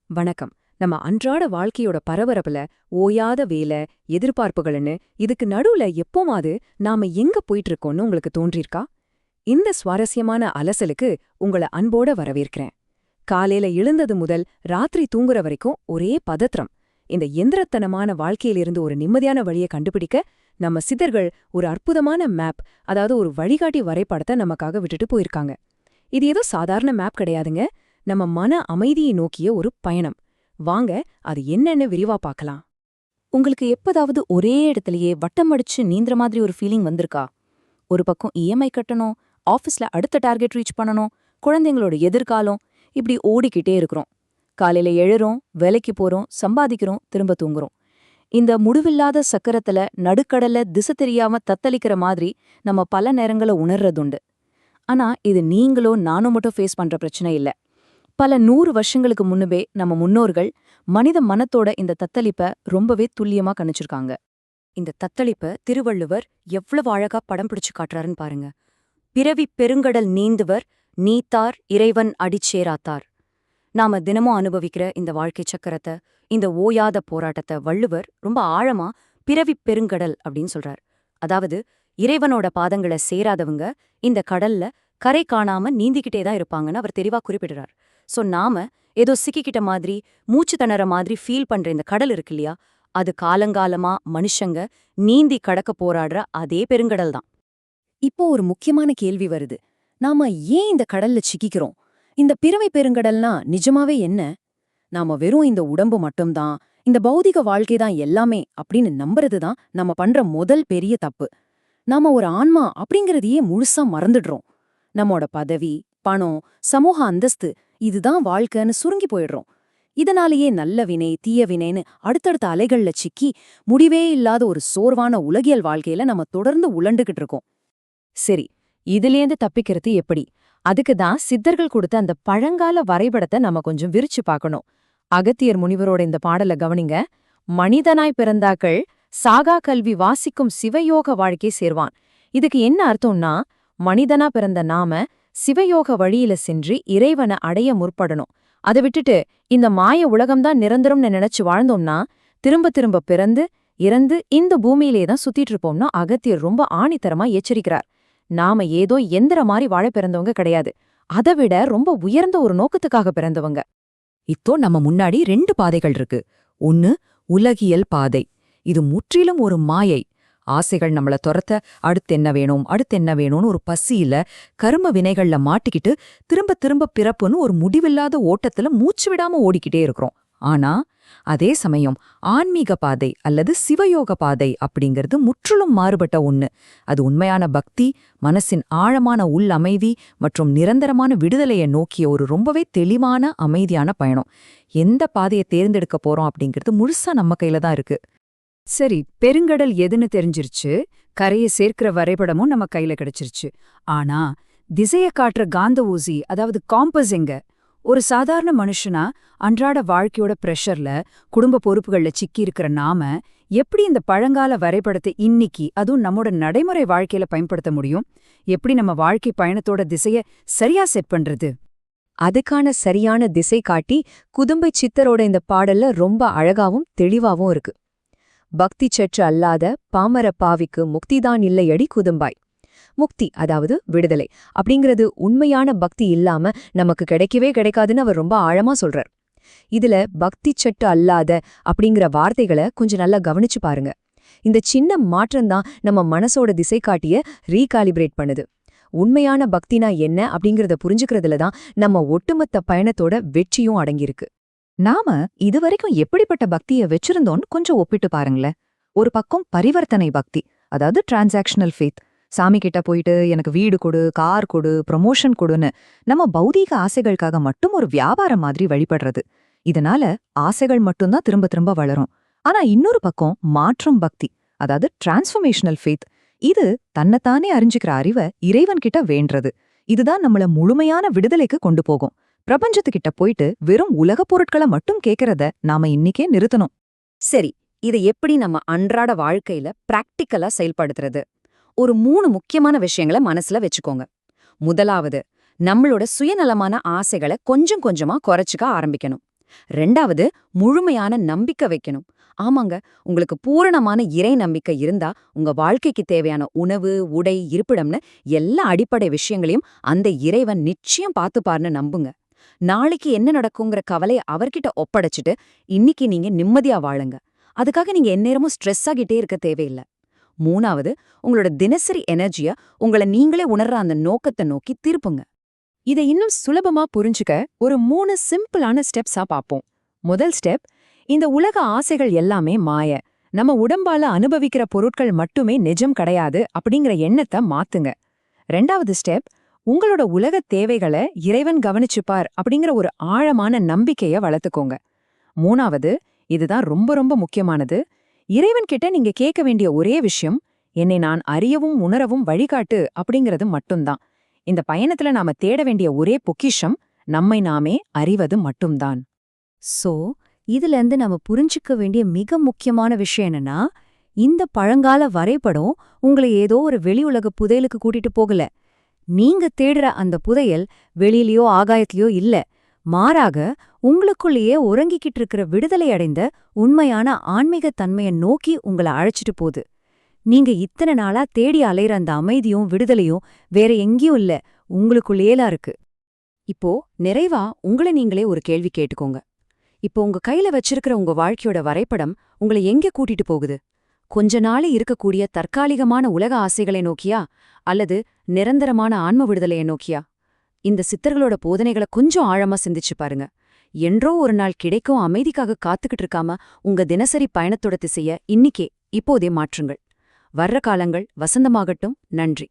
வணக்கம். நம்ம அன்றாட வாழ்க்கையோட பரபரப்புல ஓயாத வேலை, எதிர்பார்ப்புகள்னு இதுக்கு நடுவுல எப்போமாவது நாம எங்க போயிட்டு இருக்கோம்னு உங்களுக்கு தோன்றியிருக்கா? இந்த சுவாரஸ்யமான அலசலுக்கு உங்கள அன்போட வரவேற்கிறேன். காலையில எழுந்தது முதல் ராத்திரி தூங்குற வரைக்கும் ஒரே பதற்றம். இந்த எந்திரத்தனமான வாழ்க்கையிலிருந்து ஒரு நிம்மதியான வழியை கண்டுபிடிக்க நம்ம சித்தர்கள் ஒரு அற்புதமான மேப், அதாவது ஒரு வழிகாட்டி வரைபடத்தை நமக்காக விட்டுட்டு போயிருக்காங்க. இது ஏதோ சாதாரண மேப் கிடையாதுங்க. நம்ம மன அமைதியை நோக்கிய ஒரு பயணம். வாங்க அது என்னன்னு விரிவா பார்க்கலாம். உங்களுக்கு எப்பதாவது ஒரே இடத்துலயே வட்டம் அடிச்சு நீந்துற மாதிரி ஒரு ஃபீலிங் வந்திருக்கா? ஒரு பக்கம் இஎம்ஐ கட்டணும், ஆஃபீஸ்ல அடுத்த டார்கெட் ரீச் பண்ணணும், குழந்தைங்களோட எதிர்காலம், இப்படி ஓடிக்கிட்டே இருக்கிறோம். காலையில எழுறோம், வேலைக்கு போறோம், சம்பாதிக்கிறோம், திரும்ப தூங்குறோம். இந்த முடிவில்லாத சக்கரத்துல நடுக்கடல்ல திசை தெரியாம தத்தளிக்கிற மாதிரி நம்ம பல நேரங்கள உணர்றதுண்டு. ஆனா இது நீங்களோ நானும் மட்டும் ஃபேஸ் பண்ற பிரச்சனை இல்ல. பல 100 வருஷங்களுக்கு முன்னவே நம்ம முன்னோர்கள் மனித மனத்தோட இந்த தத்தளிப்ப ரொம்பவே துல்லியமா கணிச்சிருக்காங்க. இந்த தத்தளிப்ப திருவள்ளுவர் எவ்வளவு அழகா படம் பிடிச்சு காட்டுறாருன்னு பாருங்க. பிறவிப் பெருங்கடல் நீந்துவர் நீத்தார் இறைவன் அடிச்சேராத்தார். நாம தினமும் அனுபவிக்கிற இந்த வாழ்க்கை சக்கரத்தை, இந்த ஓயாத போராட்டத்தை வள்ளுவர் ரொம்ப ஆழமா பிறவிப் பெருங்கடல் அப்படின்னு சொல்றார். அதாவது இறைவனோட பாதங்களை சேராதவங்க இந்த கடல்ல கரை காணாம நீந்திக்கிட்டே தான் இருப்பாங்கன்னு அவர் தெளிவா குறிப்பிடுறார். சோ நாம ஏதோ சிக்கிக்கிட்ட மாதிரி, மூச்சு திணற மாதிரி ஃபீல் பண்ற இந்த கடல் இருக்கு இல்லையா, அது காலங்காலமா மனுஷங்க நீந்தி கடக்க போராடுற அதே பெருங்கடல் தான். இப்போ ஒரு முக்கியமான கேள்வி வருது. நாம ஏன் இந்த கடல்ல சிக்கிக்கிறோம்? இந்த பிறவி பெருங்கடல்னா நிஜமாவே என்ன? நாம வெறும் இந்த உடம்பு மட்டும்தான், இந்த பௌதிக வாழ்க்கை தான் எல்லாமே அப்படின்னு நம்புறது தான் நம்ம பண்ற முதல் பெரிய தப்பு. நாம ஒரு ஆன்மா அப்படிங்கறதையே முழுசா மறந்துடுறோம். நம்மோட பதவி, பணம், சமூக அந்தஸ்து இதுதான் வாழ்க்கைன்னு சுருங்கி போயிடுறோம். இதனாலேயே நல்ல வினை, தீய வினைன்னு அடுத்தடுத்த அலைகள்ல சிக்கி முடிவே இல்லாத ஒரு சோர்வான உலகியல் வாழ்க்கையில நம்ம தொடர்ந்து உழண்டுகிட்டு இருக்கோம். சரி, இதுலேருந்து தப்பிக்கிறது எப்படி? அதுக்கு தான் சித்தர்கள் கொடுத்த அந்த பழங்கால வரைபடத்தை நம்ம கொஞ்சம் விரிச்சு பார்க்கணும். அகத்தியர் முனிவரோட இந்த பாடல கவனிங்க. மனிதனாய் பிறந்தாக்கள் சாகா கல்வி வாசிக்கும் சிவயோக வாழ்க்கை சேர்வான். இதுக்கு என்ன அர்த்தம்னா, மனிதனா பிறந்த நாம சிவயோக வழியில சென்று இறைவனை அடைய முற்படணும். அதை விட்டுட்டு இந்த மாய உலகம்தான் நிரந்தரம்னு நினைச்சு வாழ்ந்தோம்னா திரும்ப திரும்ப பிறந்து இறந்து இந்த பூமியிலே தான் சுத்திட்டு இருப்போம்னா அகத்தியர் ரொம்ப ஆணித்தரமா எச்சரிக்கிறார். நாம ஏதோ எந்திர மாதிரி வாழ பிறந்தவங்க கிடையாது. அதை விட ரொம்ப உயர்ந்த ஒரு நோக்கத்துக்காக பிறந்தவங்க. இப்போ நம்ம முன்னாடி 2 பாதைகள் இருக்கு. ஒன்னு உலகியல் பாதை. இது முற்றிலும் ஒரு மாயை. ஆசைகள் நம்மள துரத்த அடுத்தென்ன வேணும்னு ஒரு பசியில கர்ம வினைகள்ல மாட்டிக்கிட்டு திரும்ப திரும்ப பிறப்புன்னு ஒரு முடிவில்லாத ஓட்டத்துல மூச்சு விடாம ஓடிக்கிட்டே இருக்கிறோம். ஆனா அதே சமயம் ஆன்மீக பாதை அல்லது சிவயோக பாதை அப்படிங்கிறது முற்றிலும் மாறுபட்ட ஒண்ணு. அது உண்மையான பக்தி, மனசின் ஆழமான உள் அமைதி மற்றும் நிரந்தரமான விடுதலையை நோக்கிய ஒரு ரொம்பவே தெளிவான அமைதியான பயணம். எந்த பாதையை தேர்ந்தெடுக்க போறோம் அப்படிங்கிறது முழுசா நம்ம கையில தான் இருக்கு. சரி, பெருங்கடல் எதுன்னு தெரிஞ்சிருச்சு, கரையை சேர்க்கிற வரைபடமும் நம்ம கையில கிடைச்சிருச்சு. ஆனா திசைய காட்டுற காந்த ஊசி, அதாவது காம்பஸ் எங்க? ஒரு சாதாரண மனுஷனா அன்றாட வாழ்க்கையோட பிரஷர்ல, குடும்ப பொறுப்புகள்ல சிக்கி இருக்கிற நாம எப்படி இந்த பழங்கால வரைபடத்தை இன்னைக்கு, அதுவும் நம்மோட நடைமுறை வாழ்க்கையில பயன்படுத்த முடியும்? எப்படி நம்ம வாழ்க்கை பயணத்தோட திசைய சரியா செட் பண்றது? அதுக்கான சரியான திசை காட்டி குதும்பை சித்தரோட இந்த பாடல்ல ரொம்ப அழகாவும் தெளிவாவும் இருக்கு. பக்தி சற்று அல்லாத பாமர பாவிக்கு முக்திதான் இல்லையடி குதும்பாய். முக்தி, அதாவது விடுதலை அப்படிங்கிறது உண்மையான பக்தி இல்லாம நமக்கு கிடைக்கவே கிடைக்காதுன்னு அவர் ரொம்ப ஆழமா சொல்றார். இதுல பக்தி சற்று அல்லாத அப்படிங்கிற வார்த்தைகளை கொஞ்சம் நல்லா கவனிச்சு பாருங்க. இந்த சின்ன மாற்றம்தான் நம்ம மனசோட திசை காட்டிய ரீகாலிபிரேட் பண்ணுது. உண்மையான பக்தினா என்ன அப்படிங்கறத புரிஞ்சுக்கிறதுல தான் நம்ம ஒட்டுமொத்த பயணத்தோட வெற்றியும் அடங்கியிருக்கு. நாம இதுவரைக்கும் எப்படிப்பட்ட பக்தியை வச்சிருந்தோன்னு கொஞ்சம் ஒப்பிட்டு பாருங்களேன். ஒரு பக்கம் பரிவர்த்தனை பக்தி, அதாவது டிரான்சாக்ஷனல் ஃபேத். சாமி கிட்ட போயிட்டு எனக்கு வீடு கொடு, கார் கொடு, ப்ரமோஷன் கொடுன்னு நம்ம பௌதீக ஆசைகளுக்காக மட்டும் ஒரு வியாபாரம் மாதிரி வழிபடுறது. இதனால ஆசைகள் மட்டும்தான் திரும்ப திரும்ப வளரும். ஆனா இன்னொரு பக்கம் மாற்றும் பக்தி, அதாவது டிரான்ஸ்ஃபர்மேஷனல் ஃபேத். இது தன்னைத்தானே அறிஞ்சுக்கிற அறிவை இறைவன் கிட்ட வேண்டறது. இதுதான் நம்மள முழுமையான விடுதலைக்கு கொண்டு போகும். பிரபஞ்சத்துக்கிட்ட போயிட்டு வெறும் உலகப் பொருட்களை மட்டும் கேட்கறத நாம இன்னிக்கே நிறுத்தணும். சரி, இதை எப்படி நம்ம அன்றாட வாழ்க்கையில பிராக்டிக்கலா செயல்படுத்துறது? ஒரு 3 முக்கியமான விஷயங்களை மனசுல வச்சுக்கோங்க. முதலாவது, நம்மளோட சுயநலமான ஆசைகளை கொஞ்சம் கொஞ்சமா குறைச்சுக்க ஆரம்பிக்கணும். ரெண்டாவது, முழுமையான நம்பிக்கை வைக்கணும். ஆமாங்க, உங்களுக்கு பூரணமான இறை நம்பிக்கை இருந்தா உங்க வாழ்க்கைக்கு தேவையான உணவு, உடை, இருப்பிடம்னு எல்லா அடிப்படை விஷயங்களையும் அந்த இறைவன் நிச்சயம் பார்த்துப்பார்னு நம்புங்க. நாளைக்கு என்ன நடக்குங்கிற கவலைய அவர்கிட்ட ஒப்படைச்சிட்டு இன்னைக்கு நீங்க நிம்மதியா வாழுங்க. அதுக்காக நீங்க எந்நேரமும் ஸ்ட்ரெஸ் ஆகிட்டே இருக்க தேவையில்ல. மூணாவது, உங்களோட தினசரி எனர்ஜிய உங்கள நீங்களே உணர்ற அந்த நோக்கத்தை நோக்கி திருப்புங்க. இதை இன்னும் சுலபமா புரிஞ்சுக்க ஒரு 3 சிம்பிளான ஸ்டெப்ஸா பாப்போம். முதல் ஸ்டெப், இந்த உலக ஆசைகள் எல்லாமே மாய, நம்ம உடம்பால அனுபவிக்கிற பொருட்கள் மட்டுமே நிஜம் கிடையாது அப்படிங்கிற எண்ணத்தை மாத்துங்க. ரெண்டாவது ஸ்டெப், உங்களோட உலகத் தேவைகளை இறைவன் கவனிச்சுப்பார் அப்படிங்கிற ஒரு ஆழமான நம்பிக்கைய வளர்த்துக்கோங்க. மூணாவது, இதுதான் ரொம்ப ரொம்ப முக்கியமானது, இறைவன் கிட்ட நீங்க கேட்க வேண்டிய ஒரே விஷயம், என்னை நான் அறியவும் உணரவும் வழிகாட்டு அப்படிங்கிறது மட்டும்தான். இந்த பயணத்துல நாம தேட வேண்டிய ஒரே பொக்கிஷம் நம்மை நாமே அறிவது மட்டும்தான். சோ, இதுலேருந்து நம்ம புரிஞ்சுக்க வேண்டிய மிக முக்கியமான விஷயம் என்னன்னா, இந்த பழங்கால வரைபடம் உங்களை ஏதோ ஒரு வெளி உலக புதையலுக்கு கூட்டிட்டு போகல. நீங்க தேடுற அந்த புதையல் வெளியிலயோ ஆகாயத்திலயோ இல்ல. மாறாக, உங்களுக்குள்ளேயே உறங்கிக்கிட்டு இருக்கிற விடுதலை அடைந்த உண்மையான ஆன்மீக தன்மையை நோக்கி உங்களை அழைச்சிட்டு போகுது. நீங்க இத்தனை நாளா தேடி அலையிற அந்த அமைதியும் விடுதலையும் வேற எங்கேயும் இல்ல, உங்களுக்குள்ளேயேலாம் இருக்கு. இப்போ நிறைவா உங்களை நீங்களே ஒரு கேள்வி கேட்டுக்கோங்க. இப்போ உங்க கையில வச்சிருக்கிற உங்க வாழ்க்கையோட வரைபடம் உங்களை எங்க கூட்டிட்டு போகுது? கொஞ்ச நாளே இருக்கக்கூடிய தற்காலிகமான உலக ஆசைகளை நோக்கியா, அல்லது நிரந்தரமான ஆன்ம விடுதலையை நோக்கியா? இந்த சித்தர்களோட போதனைகளை கொஞ்சம் ஆழமா சிந்திச்சு பாருங்க. என்றோ ஒரு நாள் கிடைக்கும் அமைதிக்காக காத்துக்கிட்டு இருக்காம உங்க தினசரி பயணத்தோட திசைய இன்னிக்கே இப்போதே மாற்றுங்கள். வர்ற காலங்கள் வசந்தமாகட்டும். நன்றி.